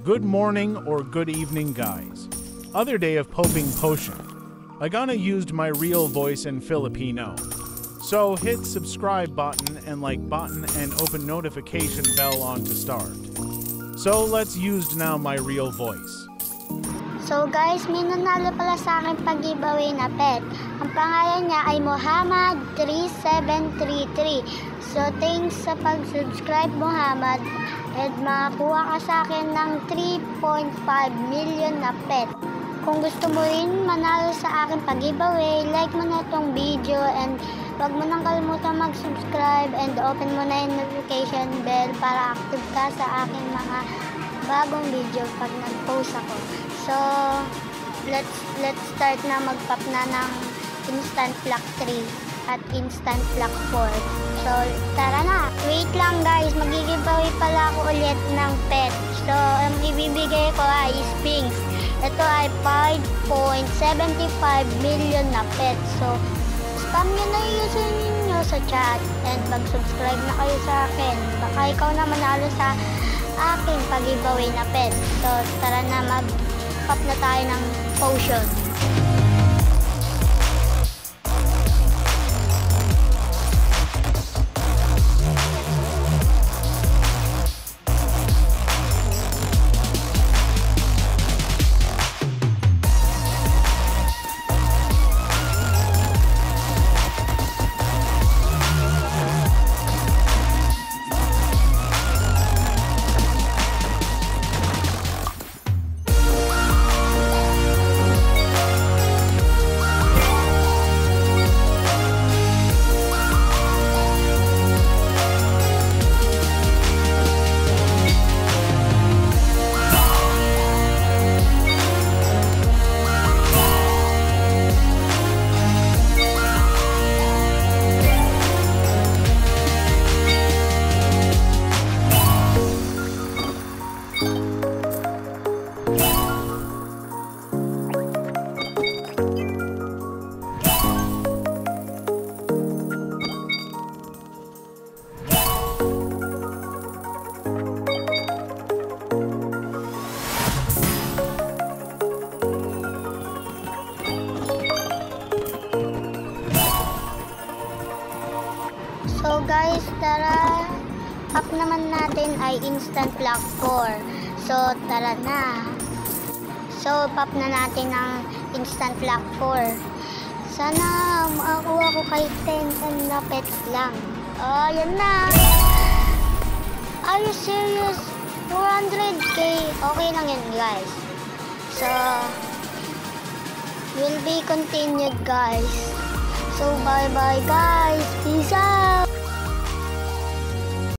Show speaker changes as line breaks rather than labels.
Good morning or good evening, guys. Other day of poping potion. I gonna used my real voice in Filipino. So hit subscribe button and like button and open notification bell on to start. So let's use now my real voice.
So guys, may nanalo pala sa akin pag-giveaway na pet. Ang pangalan niya ay Muhammad3733. So thanks sa pag-subscribe, Muhammad. And makakuha ka sa akin ng 3.5 million na pet. Kung gusto mo rin manalo sa akin pag-giveaway, like mo na itong video and huwag mo nang kalimutan mag-subscribe and open mo na yung notification bell para active ka sa aking mga bagong video pag nag-post ako. So, let's start na mag-pop na ng instant block 3 at instant block 4. So, tara na! Wait lang guys, mag-giveaway pala ako ulit ng pet. So, ang ibibigay ko ay Sphinx. Ito ay 5.75 million na pet. So, spam nyo na i-user nyo sa chat and mag-subscribe na kayo sa akin. Baka ikaw na manalo sa aking pag-giveaway na pet. So, tara na mag-pop na tayo ng potion. So guys, tara, up naman natin ay instant block 4. So tara na. So pop na natin ang instant block 4. Sana makakuha ko kay 10 na pets lang. Oh, yan na. Are you serious? 400k. Okay lang yun guys. So will be continued guys. So bye bye guys.